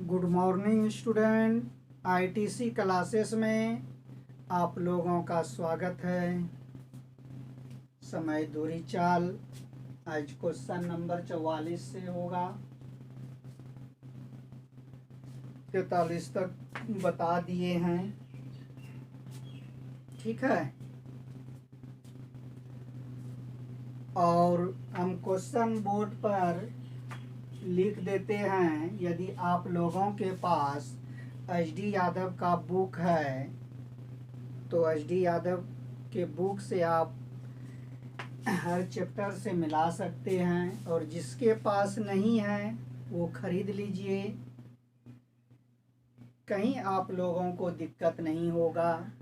Good morning student. ITC classes में आप लोगों का स्वागत है। समय दूरी चाल आज क्वेश्चन नंबर 44 से होगा। 43 तक बता दिए हैं, ठीक है। और हम क्वेश्चन बोर्ड पर लिख देते हैं। यदि आप लोगों के पास एच.डी. यादव का बुक है तो एच.डी. यादव के बुक से आप हर चैप्टर से मिला सकते हैं, और जिसके पास नहीं है वो खरीद लीजिए, कहीं आप लोगों को दिक्कत नहीं होगा।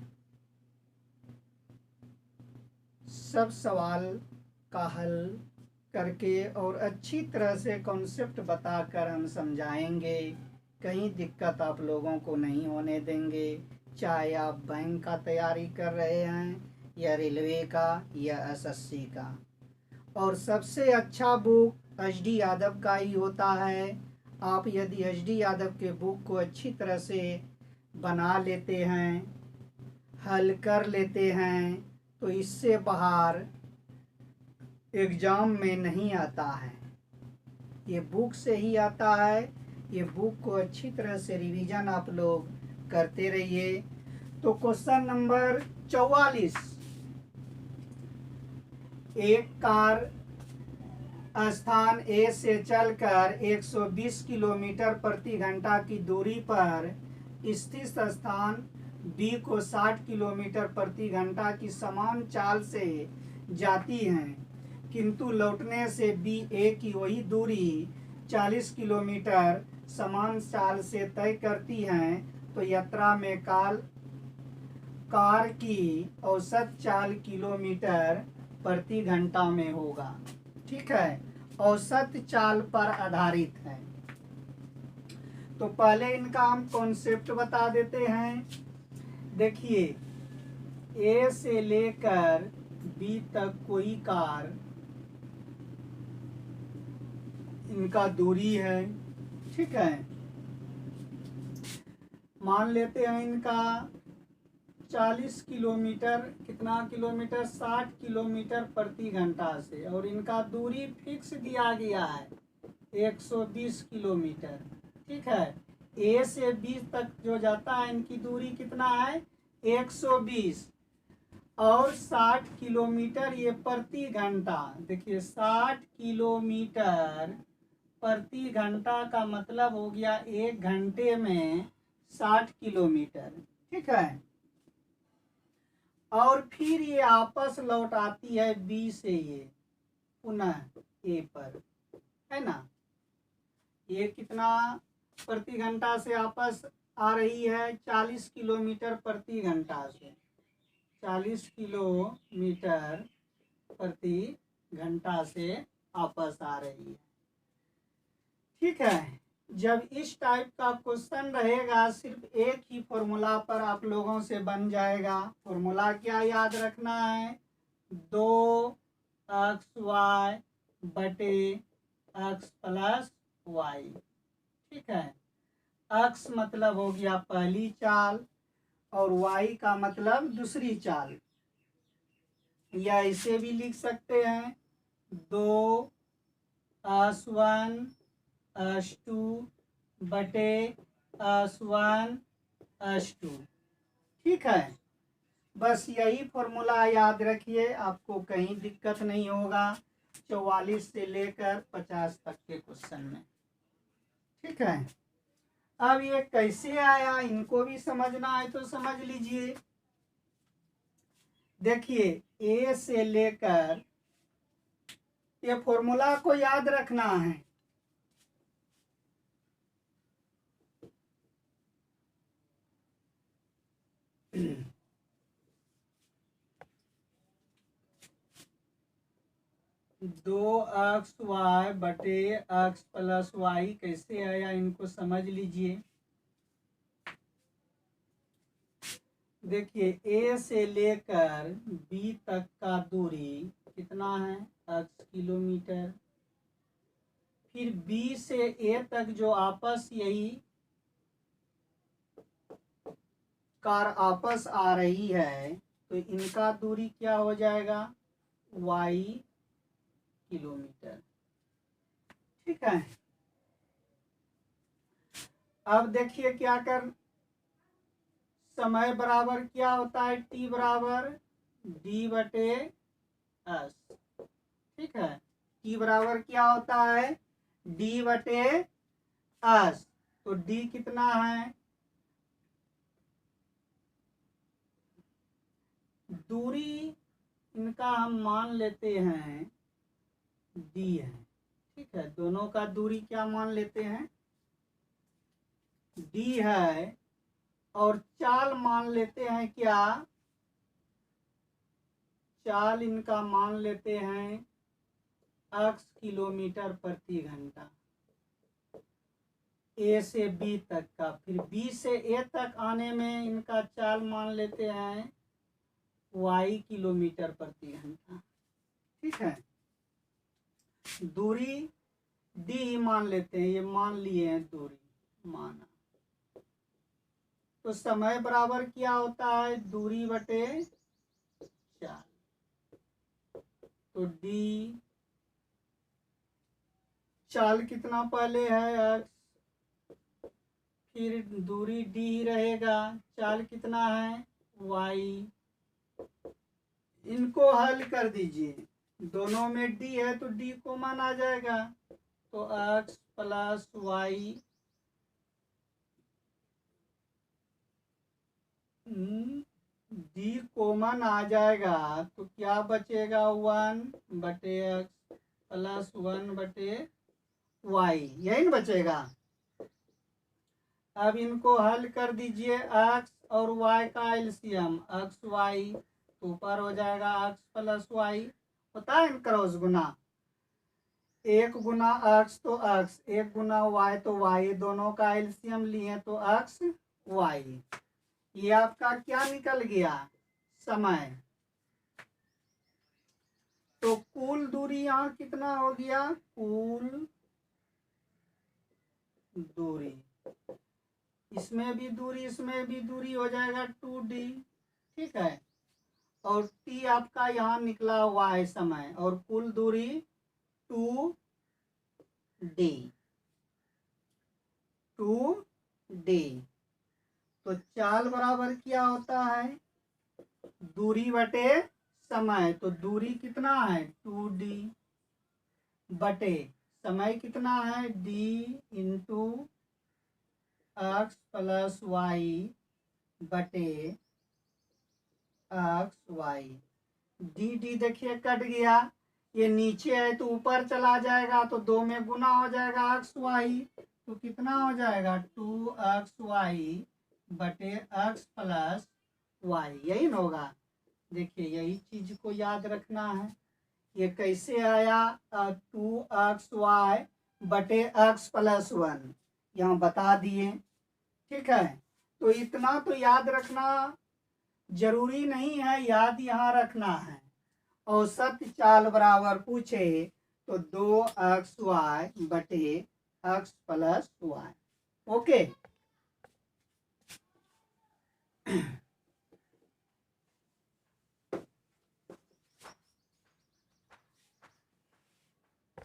सब सवाल का हल करके और अच्छी तरह से कॉन्सेप्ट बताकर हम समझाएंगे। कहीं दिक्कत आप लोगों को नहीं होने देंगे, चाहे आप बैंक का तैयारी कर रहे हैं या रेलवे का या एसएससी का। और सबसे अच्छा बुक एच.डी. यादव का ही होता है। आप यदि एच.डी. यादव के बुक को अच्छी तरह से बना लेते हैं, हल कर लेते हैं, तो इससे बाहर एग्ज़ाम में नहीं आता है, ये बुक से ही आता है। ये बुक को अच्छी तरह से रिवीजन आप लोग करते रहिए। तो क्वेश्चन नंबर 44, एक कार स्थान ए से चलकर 120 किलोमीटर प्रति घंटा की दूरी पर स्थित स्थान बी को 60 किलोमीटर प्रति घंटा की समान चाल से जाती है, किंतु लौटने से बी ए की वही दूरी 40 किलोमीटर समान चाल से तय करती है, तो यात्रा में कार की औसत चाल किलोमीटर प्रति घंटा में होगा, ठीक है। औसत चाल पर आधारित है। तो पहले इनका हम कॉन्सेप्ट बता देते हैं। देखिए, ए से लेकर बी तक कोई कार, इनका दूरी है, ठीक है। मान लेते हैं इनका 40 किलोमीटर, कितना किलोमीटर, 60 किलोमीटर प्रति घंटा से, और इनका दूरी फिक्स दिया गया है 120 किलोमीटर, ठीक है। ए से बी तक जो जाता है इनकी दूरी कितना है, 120, और 60 किलोमीटर ये प्रति घंटा। देखिए 60 किलोमीटर प्रति घंटा का मतलब हो गया 1 घंटे में 60 किलोमीटर, ठीक है। और फिर ये आपस लौट आती है बी से ये पुनः ए पर, है ना। ये कितना प्रति घंटा से आपस आ रही है, 40 किलोमीटर प्रति घंटा से, 40 किलोमीटर प्रति घंटा से आपस आ रही है, ठीक है। जब इस टाइप का क्वेश्चन रहेगा, सिर्फ एक ही फॉर्मूला पर आप लोगों से बन जाएगा। फॉर्मूला क्या याद रखना है, 2xy बटे x प्लस y, ठीक है। x मतलब हो गया पहली चाल और y का मतलब दूसरी चाल, या इसे भी लिख सकते हैं 2x1 x2 बटे x1 x2, ठीक है। बस यही फॉर्मूला याद रखिए, आपको कहीं दिक्कत नहीं होगा 44 से लेकर 50 तक के क्वेश्चन में, ठीक है। अब ये कैसे आया, इनको भी समझना है तो समझ लीजिए। देखिए, ए से लेकर, ये फॉर्मूला को याद रखना है। दो एक्स वाई बटे एक्स प्लस वाई कैसे आया, इनको समझ लीजिए। देखिए, ए से लेकर बी तक का दूरी कितना है, x किलोमीटर। फिर बी से ए तक जो आपस यही कार आपस आ रही है तो इनका दूरी क्या हो जाएगा, y किलोमीटर। ठीक है, अब देखिए क्या कर, समय बराबर क्या होता है, t बराबर d/s। ठीक है, t बराबर क्या होता है, d/s। तो d कितना है, दूरी इनका हम मान लेते हैं d है। ठीक है, दोनों का दूरी क्या मान लेते हैं, d है। और चाल मान लेते हैं क्या, चाल इनका मान लेते हैं x किलोमीटर प्रति घंटा, ए से बी तक का। फिर बी से ए तक आने में इनका चाल मान लेते हैं y किलोमीटर प्रति घंटा। ठीक है, दूरी d मान लेते हैं, ये मान लिए हैं दूरी माना। तो समय बराबर क्या होता है, दूरी बटे चाल। तो d, चाल कितना पहले है x, फिर दूरी d ही रहेगा, चाल कितना है y। इनको हल कर दीजिए, दोनों में d है तो d कॉमन आ जाएगा, तो x plus Y D common आ जाएगा तो क्या बचेगा, 1/x प्लस 1/y, यही ना बचेगा। अब इनको हल कर दीजिए, x और y का एलसीएम x y, तो ऊपर हो जाएगा x प्लस वाई, होता है क्रॉस गुना, एक गुना x तो x, एक गुना y तो y, दोनों का एलसीएम लिए तो x y। ये आपका क्या निकल गया, समय। तो कुल दूरी यहाँ कितना हो गया, कुल दूरी, इसमें भी दूरी इसमें भी दूरी हो जाएगा 2d। ठीक है, और t आपका यहाँ निकला हुआ है समय, और कुल दूरी 2d 2d। तो चाल बराबर क्या होता है, दूरी बटे समय। तो दूरी कितना है 2d बटे समय कितना है d into x plus Y बटे एक्स वाई। डी देखिए कट गया, ये नीचे है तो ऊपर चला जाएगा, तो 2 में गुना हो जाएगा एक्स वाई, तो कितना हो जाएगा 2xy बटे x प्लस वाई, यही ना होगा। देखिए यही चीज को याद रखना है। ये कैसे आया, 2xy बटे x प्लस 1, यहाँ बता दिए। ठीक है, तो इतना तो याद रखना जरूरी नहीं है, याद यहाँ रखना है। औसत चाल बराबर पूछे तो 2xy बटे x प्लस वाई। ओके,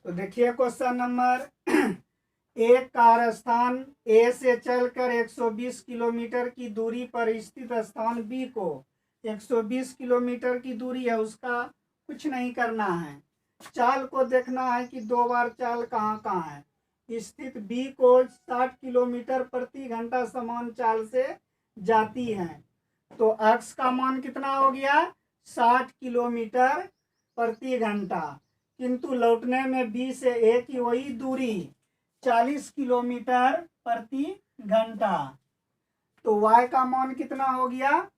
तो देखिए क्वेश्चन नंबर, एक कारस्थान ए से चलकर 120 किलोमीटर की दूरी पर स्थित स्थान बी को, 120 किलोमीटर की दूरी है, उसका कुछ नहीं करना है, चाल को देखना है कि 2 बार चाल कहाँ कहाँ है। स्थित बी को 60 किलोमीटर प्रति घंटा समान चाल से जाती है, तो x का मान कितना हो गया 60 किलोमीटर प्रति घंटा, किंतु लौटने में बी से ए की वही दूरी 40 किलोमीटर प्रति घंटा, तो y का मान कितना हो गया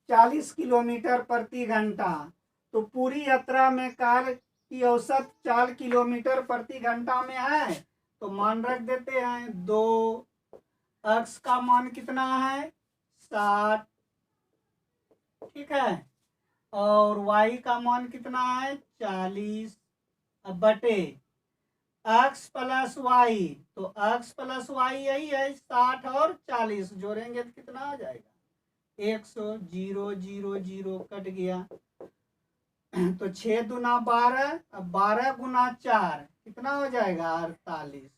40 किलोमीटर प्रति घंटा। तो पूरी यात्रा में कार की औसत 4 किलोमीटर प्रति घंटा में है, तो मान रख देते हैं 2, x का मान कितना है 60, ठीक है, और y का मान कितना है 40, अब बटे x प्लस वाई, तो x प्लस वाई यही है 60 और 40, जोड़ेंगे तो कितना आ जाएगा 100, 0 0 0 कट गया। तो 6 दूना 12, अब 12 गुना 4 कितना हो जाएगा? 48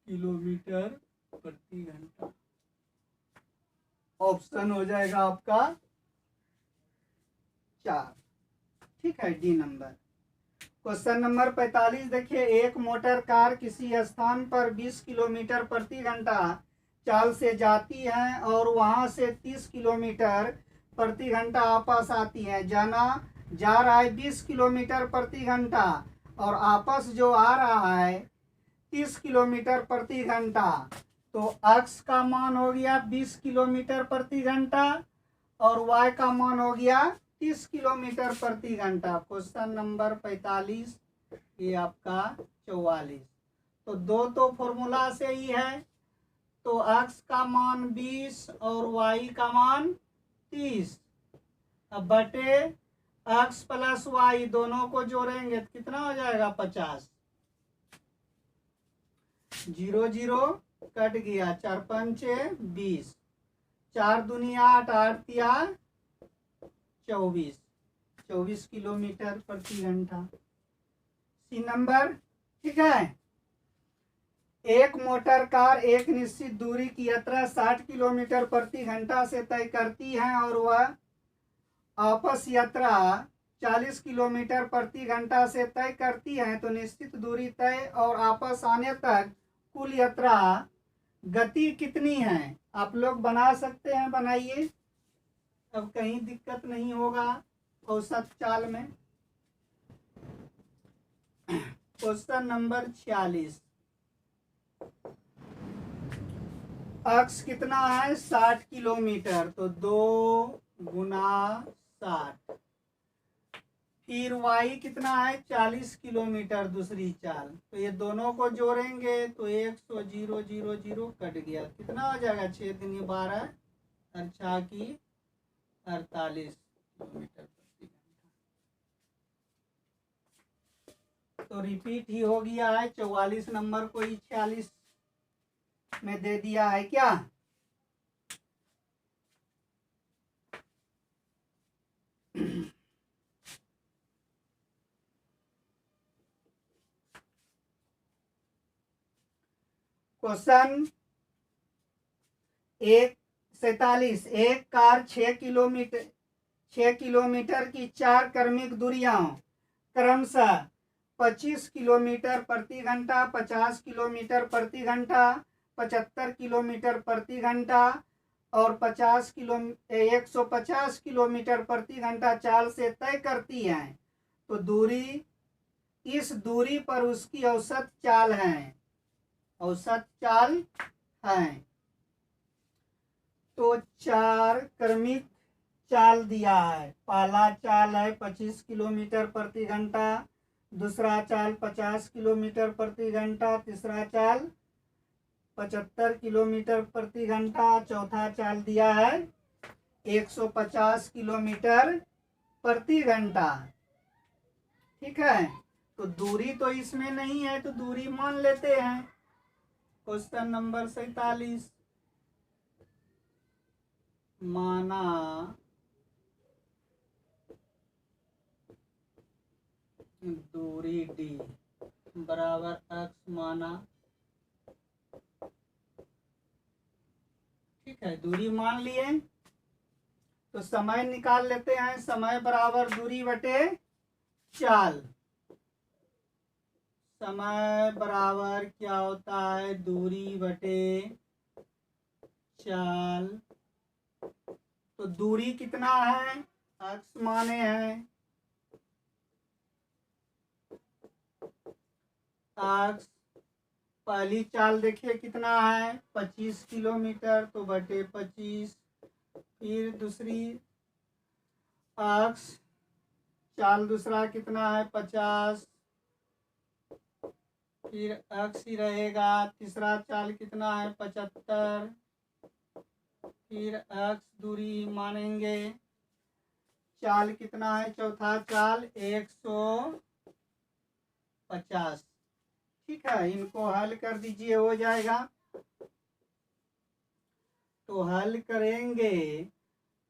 किलोमीटर प्रति घंटा। ऑप्शन हो जाएगा आपका 4। ठीक है, डी नंबर। क्वेश्चन नंबर 45 देखिए, एक मोटर कार किसी स्थान पर 20 किलोमीटर प्रति घंटा चाल से जाती है और वहां से 30 किलोमीटर प्रति घंटा वापस आती है। जाना जा रहा है 20 किलोमीटर प्रति घंटा और आपस जो आ रहा है 30 किलोमीटर प्रति घंटा। तो एक्स का मान हो गया 20 किलोमीटर प्रति घंटा और वाई का मान हो गया 30 किलोमीटर प्रति घंटा। क्वेश्चन नंबर 45, ये आपका 44। तो दो तो फॉर्मूला से ही है, तो एक्स का मान 20 और वाई का मान 30। अब बटे एक्स प्लस वाई दोनों को जोड़ेंगे तो कितना हो जाएगा? 50। 0 0 कट गया, 4 पंचे 20, 4 दुनिया 8, 8 तिया 24, 24 किलोमीटर प्रति घंटा। C number. ठीक है, एक मोटर कार एक निश्चित दूरी की यात्रा 60 किलोमीटर प्रति घंटा से तय करती है और वह आपस यात्रा 40 किलोमीटर प्रति घंटा से तय करती है। तो निश्चित दूरी तय और आपस आने तक कुल यात्रा गति कितनी है? आप लोग बना सकते हैं, बनाइए, अब कहीं दिक्कत नहीं होगा औसत चाल में। क्वेश्चन नंबर 46, अक्स कितना है? 60 किलोमीटर, तो 2 गुना 60। फिर वाई कितना है? 40 किलोमीटर दूसरी चाल। तो ये दोनों को जोड़ेंगे तो 100 0 0 0 कट गया, कितना हो जाएगा? 6 दूनी 12 और 6 की 48 किलोमीटर प्रति घंटा। तो रिपीट ही हो गया है, 44 नंबर को ही 46 में दे दिया है क्या? क्वेश्चन 47, एक कार 6 किलोमीटर की 4 क्रमिक दूरियां क्रमशः 25 किलोमीटर प्रति घंटा, 50 किलोमीटर प्रति घंटा, 75 किलोमीटर प्रति घंटा और 150 किलोमीटर प्रति घंटा चाल से तय करती है। तो दूरी, इस दूरी पर उसकी औसत चाल है, औसत चाल है। तो 4 क्रमिक चाल दिया है। पहला चाल है 25 किलोमीटर प्रति घंटा, दूसरा चाल 50 किलोमीटर प्रति घंटा, तीसरा चाल 75 किलोमीटर प्रति घंटा, चौथा चाल दिया है 150 किलोमीटर प्रति घंटा। ठीक है, तो दूरी तो इसमें नहीं है तो दूरी मान लेते हैं। क्वेश्चन नंबर 47, माना दूरी डी बराबर एक्स माना। ठीक है, दूरी मान लिए तो समय निकाल लेते हैं। समय बराबर दूरी बटे चाल। समय बराबर क्या होता है? दूरी बटे चाल। तो दूरी कितना है? एक्स माने हैं, एक्स। पहली चाल देखिए कितना है? 25 किलोमीटर, तो बटे 25। फिर दूसरी एक्स चाल दूसरा कितना है? 50। फिर एक्स ही रहेगा। तीसरा चाल कितना है? 75। फिर एक्स दूरी मानेंगे। चाल कितना है? चौथा चाल 150। ठीक है, इनको हल कर दीजिए, हो जाएगा। तो हल करेंगे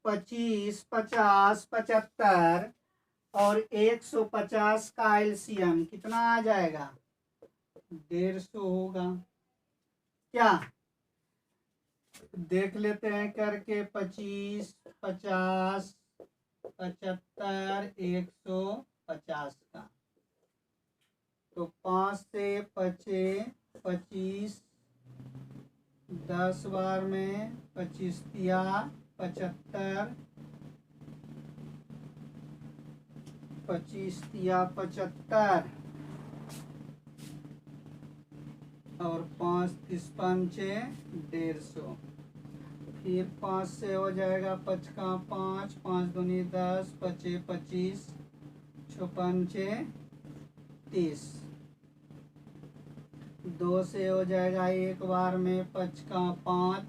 25, 50, 75 और 150 का एलसीएम कितना आ जाएगा? 150 होगा क्या? देख लेते हैं करके। 25, 50, 75, 150 का। तो 5 से 25, 25, 10 बार में 25 तिया 75, 25 तिया 75 और 5 3 पंचे 150। फिर 5 से हो जाएगा 5 का 5, 5 दूनी 10, 25 25, 6 पंचे 30। 2 से हो जाएगा एक बार में 5 का 5,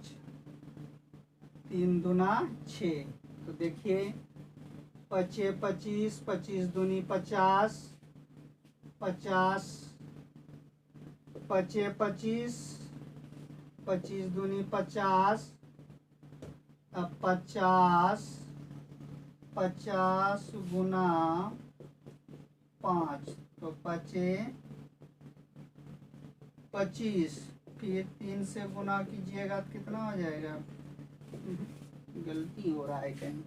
3 दूना 6। तो देखिए 25 25, 25 दूनी 50, 50, 25 25, 25 दूनी 50, अब 50, 50 गुना 5 तो 25 25। फिर 3 से गुना कीजिएगा तो कितना हो जाएगा? गलती हो रहा है कहीं।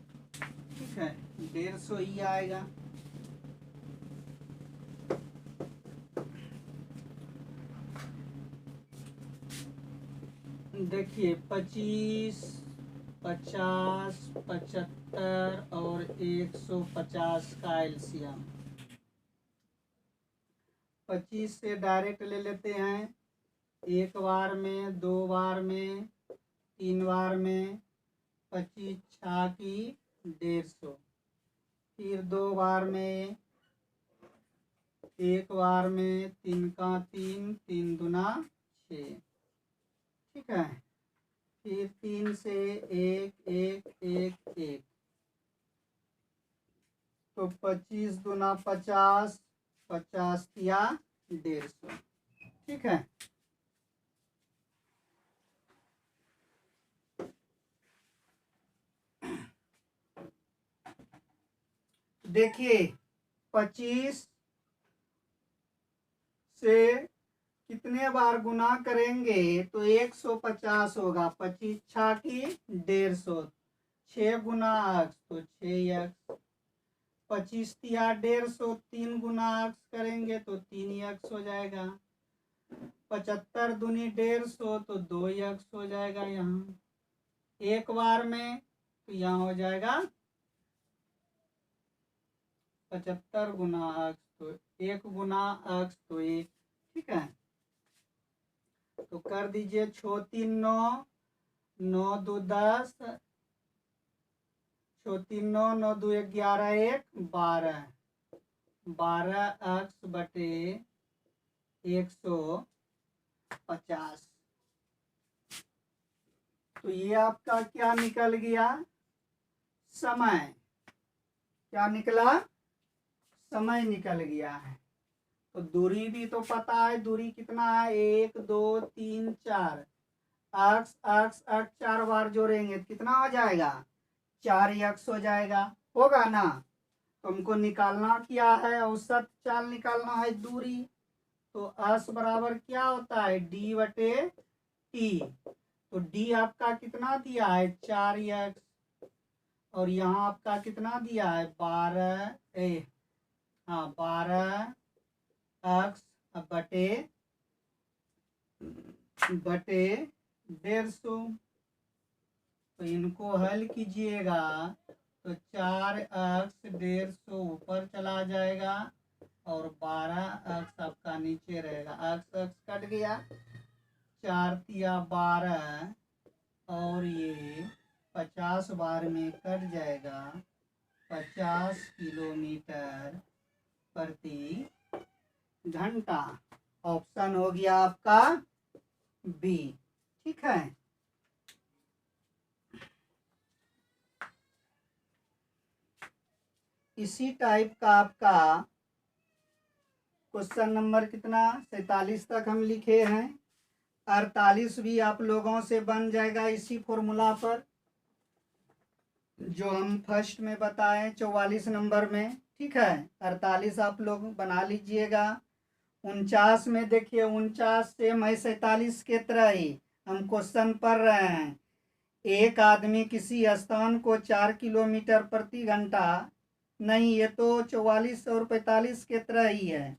ठीक है, 150 ही आएगा। देखिए 25, 50, 75 और 150 का एलसीएम। 25 से डायरेक्ट ले लेते हैं, एक बार में, 2 बार में, 3 बार में। 25 छाकी 150। फिर 2 बार में, एक बार में, 3 का 3, 3 दूना 6। ठीक है, फिर 3 से 1 1 1 1। तो 25 दूना 50, 50 तिया 150। ठीक है, देखिए 25 से कितने बार गुना करेंगे तो 150 होगा। 25 छाकी 150, 6 गुना अक्स तो 6 x। 25 तिया 150, 3 गुना अक्स करेंगे तो 3 x हो जाएगा। 75 दूनी 150 तो 2 x हो जाएगा। यहाँ एक बार में तो यहाँ हो जाएगा 75 गुना अक्स तो 1 गुना अक्स तो 1। ठीक है, तो कर दीजिए 6 3 9, 9 2 10, 6 3 9, 9 2 11, 1 12। 12 अक्स बटे 150। तो ये आपका क्या निकल गया? समय। क्या निकला? समय निकल गया है। तो दूरी भी तो पता है, दूरी कितना है? 1 2 3 4। अक्स अक्स अक्स 4 बार जोड़ेंगे तो कितना हो जाएगा? 4 x हो जाएगा। होगा ना? तो हमको निकालना क्या है? औसत चाल निकालना है, दूरी। तो अस बराबर क्या होता है? d बटे t। तो d आपका कितना दिया है? 4x। और यहाँ आपका कितना दिया है? 12 अक्स बटे 150। तो इनको हल कीजिएगा तो 4 अक्स 150 ऊपर चला जाएगा और 12 अक्स आपका नीचे रहेगा। अक्स अक्स कट गया, 4 तिया 12 और ये 50 बार में कट जाएगा। 50 किलोमीटर प्रति घंटा। ऑप्शन हो गया आपका बी। ठीक है, इसी टाइप का आपका क्वेश्चन नंबर कितना 47 तक हम लिखे हैं। 48 भी आप लोगों से बन जाएगा इसी फॉर्मूला पर जो हम फर्स्ट में बताएं 44 नंबर में। ठीक है, 48 आप लोग बना लीजिएगा। 49 में देखिए, 49 से मैं 47 के तरह ही हम क्वेश्चन पढ़ रहे हैं। एक आदमी किसी स्थान को 4 किलोमीटर प्रति घंटा, नहीं ये तो 44 और 45 के तरह ही है।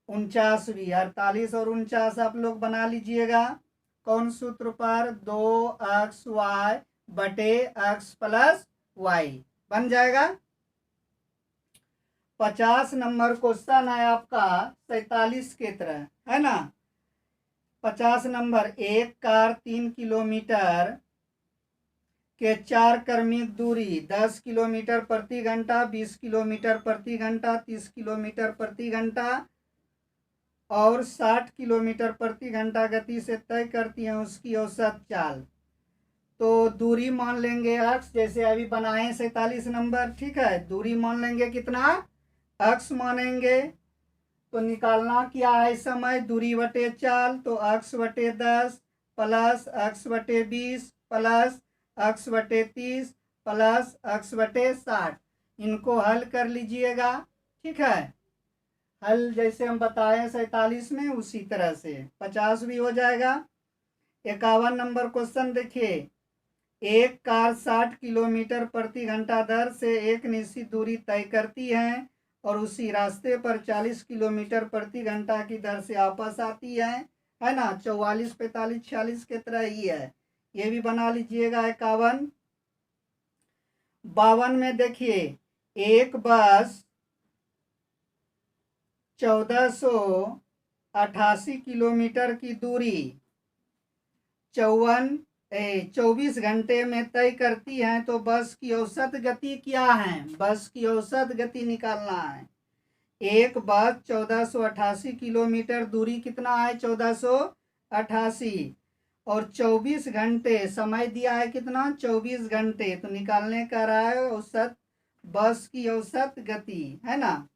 49 भी, 48 और 49 आप लोग बना लीजिएगा। कौन सूत्र पर? 2xy बटे x प्लस वाई बन जाएगा। 50 नंबर क्वेश्चन है आपका 47 के तरह, है ना। 50 नंबर, एक कार 3 किलोमीटर के 4 क्रमिक दूरी 10 किलोमीटर प्रति घंटा, 20 किलोमीटर प्रति घंटा, 30 किलोमीटर प्रति घंटा और 60 किलोमीटर प्रति घंटा गति से तय करती है, उसकी औसत चाल। तो दूरी मान लेंगे x, जैसे अभी बनाए 47 नंबर। ठीक है, दूरी मान लेंगे कितना? x मानेंगे। तो निकालना क्या है समय? दूरी बटे चाल, तो x बटे 10 प्लस x बटे 20 प्लस x बटे 30 प्लस x बटे 60। इनको हल कर लीजिएगा। ठीक है, हल जैसे हम बताए 47 में उसी तरह से 50 भी हो जाएगा। 51 नंबर क्वेश्चन देखिए, एक कार 60 किलोमीटर प्रति घंटा दर से एक निश्चित दूरी तय करती है और उसी रास्ते पर 40 किलोमीटर प्रति घंटा की दर से वापस आती है ना। 44, 45, 46 के तरह ही है, ये भी बना लीजिएगा। 51। 52 में देखिए, एक बस 1488 किलोमीटर की दूरी 24 घंटे में तय करती है, तो बस की औसत गति क्या है? बस की औसत गति निकालना है। एक बस 1488 किलोमीटर, दूरी कितना है? 1488 और 24 घंटे समय दिया है कितना? 24 घंटे। तो निकालने का रहा है औसत, बस की औसत गति, है ना।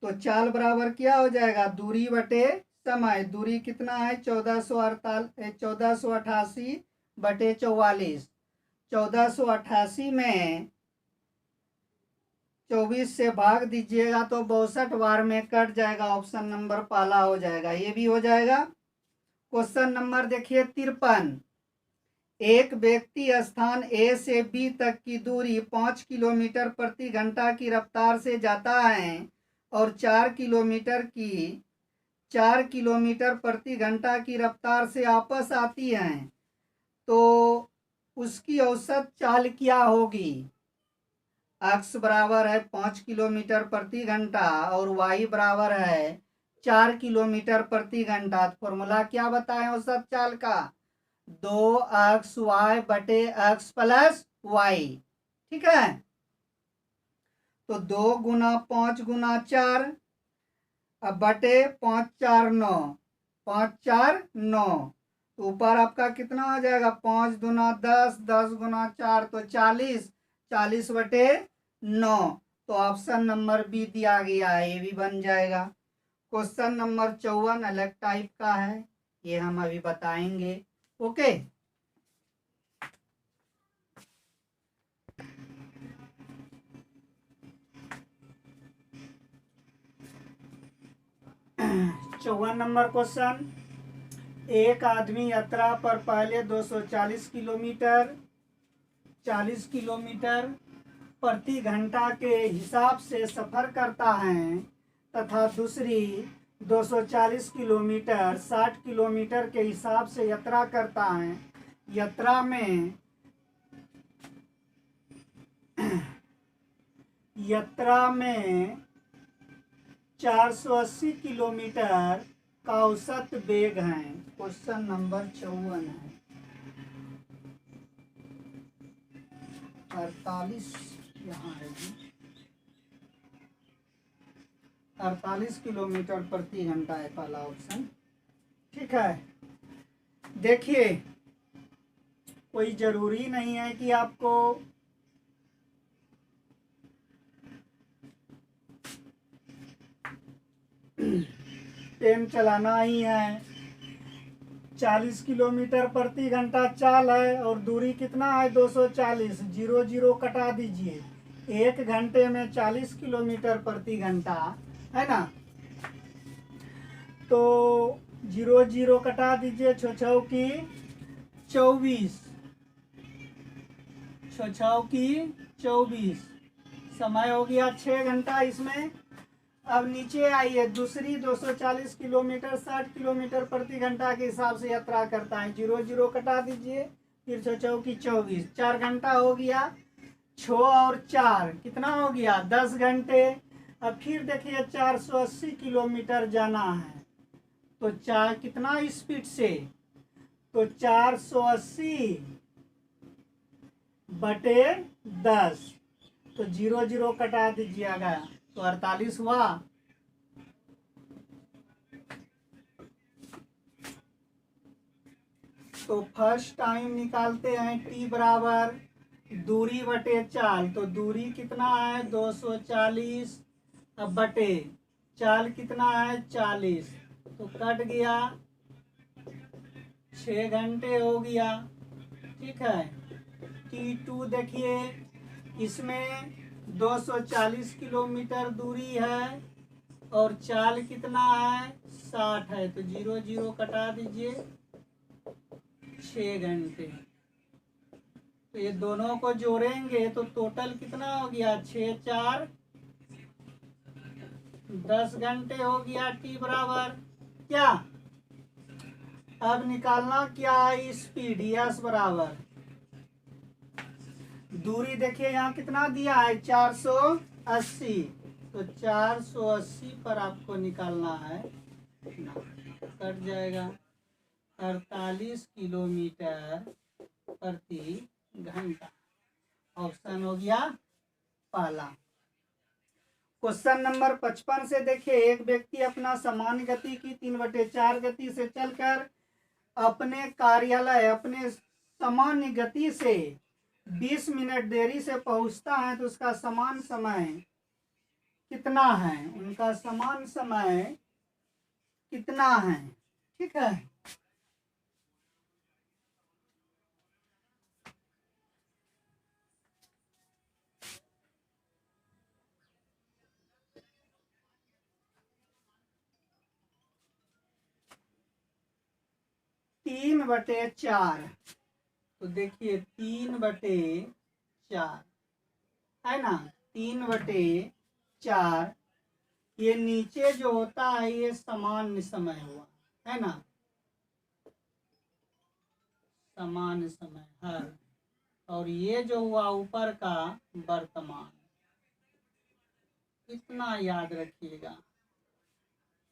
तो चाल बराबर क्या हो जाएगा? दूरी बटे समय। दूरी कितना है? 1488 बटे 44। 1488 में 24 से भाग दीजिएगा तो 62 बार में कट जाएगा। ऑप्शन नंबर पहला हो जाएगा, ये भी हो जाएगा। क्वेश्चन नंबर देखिए 53। एक व्यक्ति स्थान ए से बी तक की दूरी 5 किलोमीटर प्रति घंटा की रफ्तार से जाता है और 4 किलोमीटर प्रति घंटा की रफ्तार से वापस आती है, तो उसकी औसत चाल क्या होगी? x बराबर है 5 किलोमीटर प्रति घंटा और y बराबर है 4 किलोमीटर प्रति घंटा। फॉर्मूला क्या बताएं औसत चाल का? 2xy बटे x प्लस वाई। ठीक है, तो 2 गुना 5 गुना 4 अब बटे 5 4 9, 5 4 9। तो ऊपर आपका कितना हो जाएगा? 5 दूना 10, 10 गुना 4 तो 40, 40 बटे 9। तो ऑप्शन नंबर बी दिया गया है, ये भी बन जाएगा। क्वेश्चन नंबर 54 अलग टाइप का है, ये हम अभी बताएंगे। ओके, चौवन नंबर क्वेश्चन, एक आदमी यात्रा पर पहले 240 किलोमीटर 40 किलोमीटर प्रति घंटा के हिसाब से सफर करता है तथा दूसरी 240 किलोमीटर 60 किलोमीटर के हिसाब से यात्रा करता है। यात्रा में 480 किलोमीटर का औसत वेग है। क्वेश्चन नंबर 54 है। 48 यहाँ है जी, 48 किलोमीटर प्रति घंटा है पहला ऑप्शन। ठीक है, देखिए कोई जरूरी नहीं है कि आपको ट्रेन चलाना ही है। 40 किलोमीटर प्रति घंटा चाल है और दूरी कितना है 240। 0 0 कटा दीजिए। 1 घंटे में 40 किलोमीटर प्रति घंटा है ना, तो 0 0 कटा दीजिए। छौ की 24, छौ की 24, समय हो गया 6 घंटा इसमें। अब नीचे आइए, दूसरी 240 किलोमीटर 60 किलोमीटर प्रति घंटा के हिसाब से यात्रा करता है। 0 0 कटा दीजिए, फिर छौ की 24, 4 घंटा हो गया। 6 और 4 कितना हो गया 10 घंटे। अब फिर देखिए 480 किलोमीटर जाना है, तो 4 कितना स्पीड से, तो 480 बटे 10, तो 0 0 कटा दीजिएगा, तो 48 हुआ। तो फर्स्ट टाइम निकालते हैं t बराबर दूरी बटे चाल, तो दूरी कितना है 240, अब बटे चाल कितना है 40, तो कट गया 6 घंटे हो गया। ठीक है। T2 देखिए, इसमें 240 किलोमीटर दूरी है और चाल कितना है 60 है, तो 0 0 कटा दीजिए, 6 घंटे। तो ये दोनों को जोड़ेंगे तो टोटल कितना हो गया 6 4 10 घंटे हो गया। टी बराबर क्या, अब निकालना क्या है स्पीड, यस बराबर दूरी। देखिए यहाँ कितना दिया है 480, तो 480 पर आपको निकालना है, कट जाएगा 48 किलोमीटर प्रति घंटा। ऑप्शन हो गया पहला। क्वेश्चन नंबर 55 से देखिए, एक व्यक्ति अपना सामान्य गति की 3/4 गति से चलकर अपने कार्यालय अपने सामान्य गति से 20 मिनट देरी से पहुंचता है, तो उसका समान समय कितना है, उनका समान समय कितना है। ठीक है। तीन बटे चार, तो देखिए 3/4 है ना, 3/4, ये नीचे जो होता है ये सामान्य समय हुआ है ना, सामान्य समय हर, और ये जो हुआ ऊपर का वर्तमान, इतना याद रखिएगा।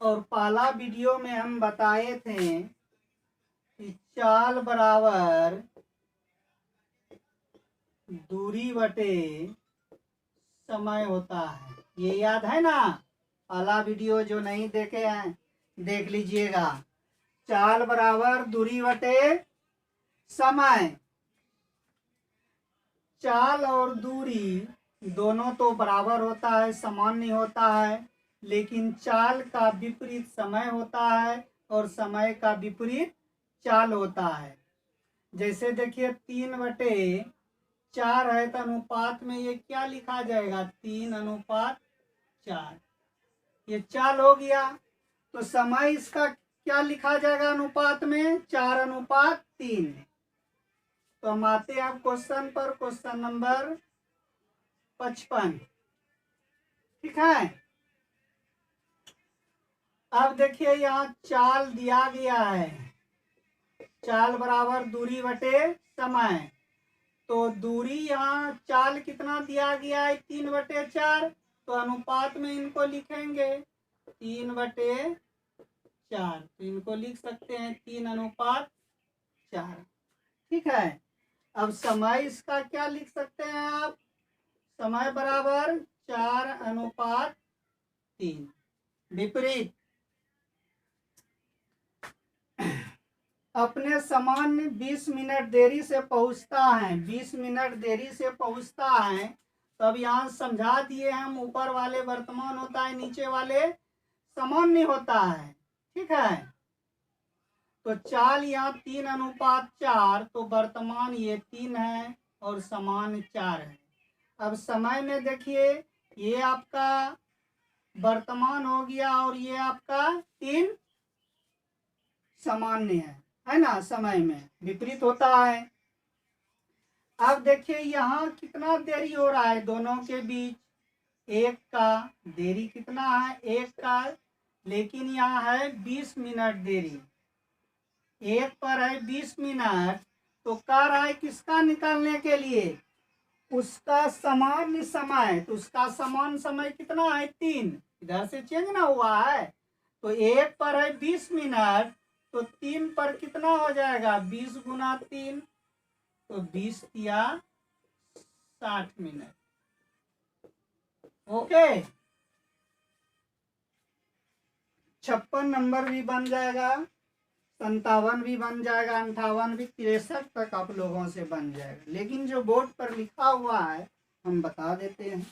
और पहला वीडियो में हम बताए थे कि चाल बराबर दूरी बटे समय होता है, ये याद है ना। पहला वीडियो जो नहीं देखे हैं देख लीजिएगा। चाल बराबर दूरी बटे समय, चाल और दूरी दोनों तो बराबर होता है, समान नहीं होता है, लेकिन चाल का विपरीत समय होता है और समय का विपरीत चाल होता है। जैसे देखिए 3/4 है, तो अनुपात में ये क्या लिखा जाएगा 3:4, ये चाल हो गया। तो समय इसका क्या लिखा जाएगा अनुपात में 4:3। तो हम आते हैं अब क्वेश्चन पर, क्वेश्चन नंबर 55। ठीक है। अब देखिए यहाँ चाल दिया गया है, चाल बराबर दूरी बटे समय, तो दूरी यहाँ चाल कितना दिया गया है 3/4, तो अनुपात में इनको लिखेंगे 3/4, तो इनको लिख सकते हैं 3:4। ठीक है। अब समय इसका क्या लिख सकते हैं आप, समय बराबर 4:3, विपरीत। अपने सामान्य 20 मिनट देरी से पहुंचता है, 20 मिनट देरी से पहुंचता है, तो अब यहाँ समझा दिए हम, ऊपर वाले वर्तमान होता है, नीचे वाले सामान्य होता है। ठीक है। तो चाल यहाँ 3:4, तो वर्तमान ये 3 है और समान 4 है। अब समय में देखिए, ये आपका वर्तमान हो गया और ये आपका 3 सामान्य है ना, समय में विपरीत होता है। अब देखिए यहाँ कितना देरी हो रहा है दोनों के बीच, 1 का देरी कितना है, 1 का, लेकिन यहाँ है 20 मिनट देरी, 1 पर है 20 मिनट। तो कह रहा है किसका निकालने के लिए, उसका समान समय। तो उसका समान समय कितना है, 3, इधर से चेंज ना हुआ है। तो 1 पर है 20 मिनट, तो 3 पर कितना हो जाएगा, 20 गुना 3, तो 20 या 60 मिनट। ओके, 56 नंबर भी बन जाएगा, 57 भी बन जाएगा, 58 भी, 63 तक आप लोगों से बन जाएगा। लेकिन जो बोर्ड पर लिखा हुआ है हम बता देते हैं।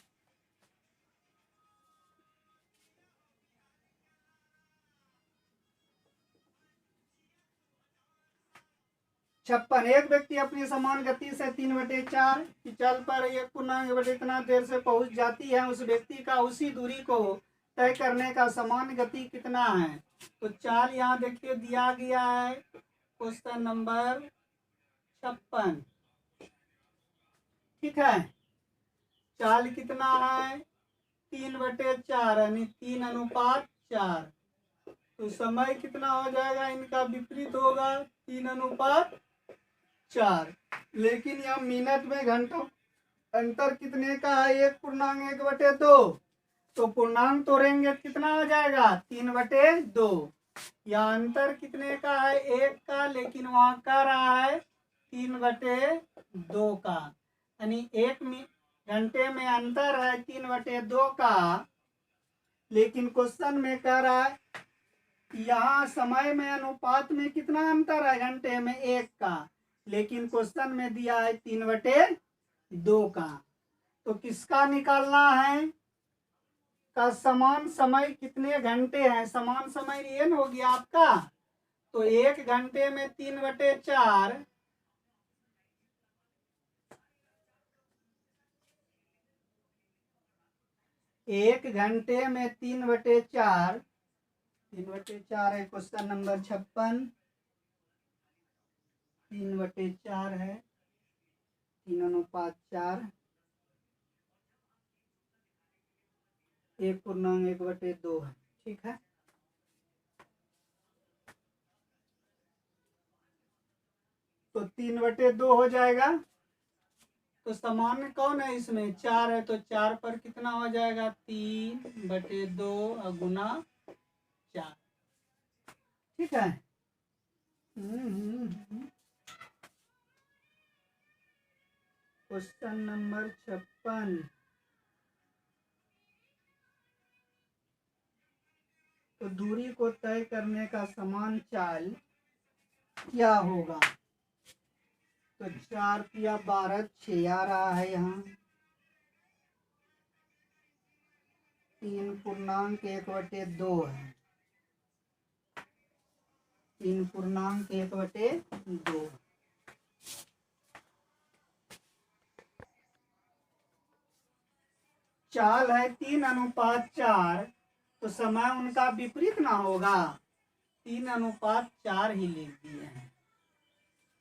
छप्पन, एक व्यक्ति अपनी समान गति से 3/4 की चल पर 1 इतना देर से पहुंच जाती है, उस व्यक्ति का उसी दूरी को तय करने का समान गति कितना है। तो चाल यहाँ देखिए दिया गया है, क्वेश्चन नंबर 56। ठीक है, चाल कितना है, 3/4 यानी 3:4। तो समय कितना हो जाएगा, इनका विपरीत होगा, 3:4। लेकिन यहाँ मिनट में घंटों अंतर कितने का है, 1.1/2। तो पूर्णांक तोड़ेंगे कितना हो जाएगा, 3/2। यहाँ अंतर कितने का है, 1 का, लेकिन वहाँ कह रहा है 3/2 का, यानी 1 घंटे में अंतर है 3/2 का। लेकिन क्वेश्चन में कह रहा है यहाँ समय में अनुपात में कितना अंतर है, घंटे में 1 का, लेकिन क्वेश्चन में दिया है 3/2 का। तो किसका निकालना है, का समान समय कितने घंटे हैं, समान समय ये हो गया आपका। तो 1 घंटे में 3/4, 1 घंटे में 3/4, 3/4 है क्वेश्चन नंबर 56, 3/4 है, 3:4, 1.1/2 है। ठीक है, तो 3/2 हो जाएगा। तो सामान्य कौन है इसमें, 4 है, तो 4 पर कितना हो जाएगा, 3/2 गुना 4। ठीक है, क्वेश्चन नंबर 56। तो दूरी को तय करने का समान चाल क्या होगा। तो 4 या 12, 6 आ रहा है यहाँ, 3.1/2 है, 3.1/2। चाल है 3:4, तो समय उनका विपरीत ना होगा, 3:4 ही लिख दिए हैं।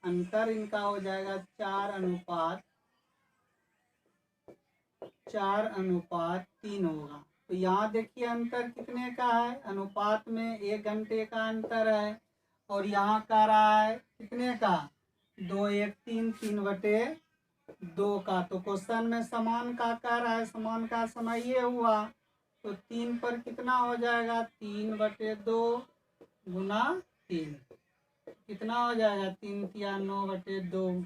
अंतर इनका हो जाएगा 4:3 होगा। तो यहाँ देखिए अंतर कितने का है, अनुपात में 1 घंटे का अंतर है, और यहाँ का रहा है कितने का, 2, 1, 3, 3/2 का। तो क्वेश्चन में समान का कह रहा है, समान का समय ये हुआ, तो 3 पर कितना हो जाएगा, 3/2 गुना 3, कितना हो जाएगा, 3 या 9/2,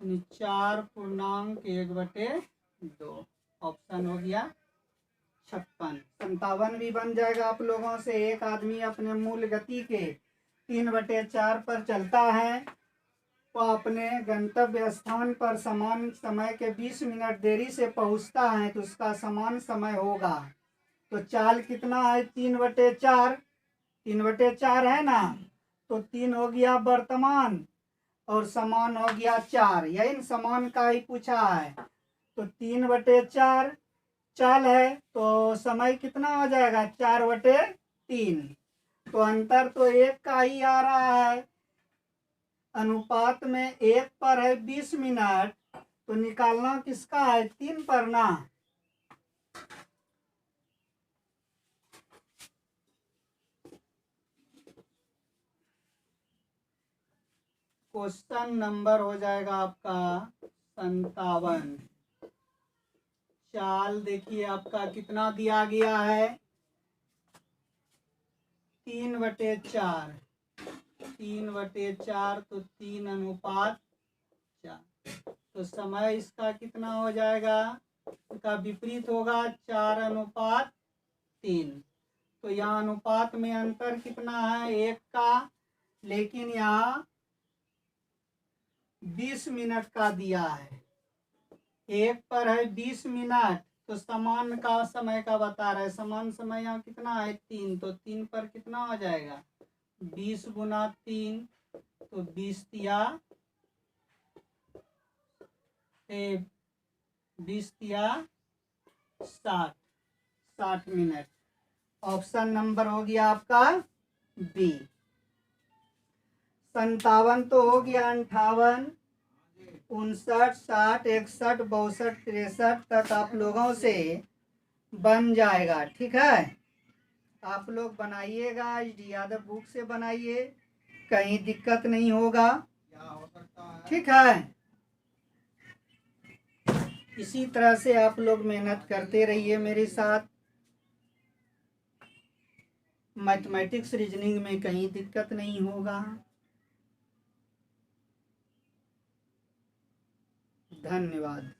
यानी 4.1/2। ऑप्शन हो गया 56। 57 भी बन जाएगा आप लोगों से। एक आदमी अपने मूल गति के 3/4 पर चलता है, वो अपने गंतव्य स्थान पर समान समय के 20 मिनट देरी से पहुंचता है, तो उसका समान समय होगा। तो चाल कितना है, 3/4, 3/4 है ना, तो 3 हो गया वर्तमान और समान हो गया 4, यही समान का ही पूछा है। तो 3/4 चाल है तो समय कितना हो जाएगा, 4/3। तो अंतर तो 1 का ही आ रहा है, अनुपात में 1 पर है 20 मिनट, तो निकालना किसका है, 3 पर ना। क्वेश्चन नंबर हो जाएगा आपका 57। चाल देखिए आपका कितना दिया गया है, 3/4। 3/4 तो 3:4, तो समय इसका कितना हो जाएगा, इसका विपरीत होगा 4:3। तो यहाँ अनुपात में अंतर कितना है, 1 का, लेकिन यहाँ 20 मिनट का दिया है, 1 पर है 20 मिनट, तो समान का समय का बता रहा है। समान समय यहाँ कितना है, 3, तो 3 पर कितना हो जाएगा, 20 गुना 3, तो 20 तिया 60 मिनट। ऑप्शन नंबर हो गया आपका बी। 57 तो हो गया, 58, 59, 60, 61, 62, 63 तक आप लोगों से बन जाएगा। ठीक है, आप लोग बनाइएगा, HD यादव बुक से बनाइए, कहीं दिक्कत नहीं होगा। ठीक है, इसी तरह से आप लोग मेहनत करते रहिए मेरे साथ। मैथमेटिक्स रीजनिंग में कहीं दिक्कत नहीं होगा। धन्यवाद।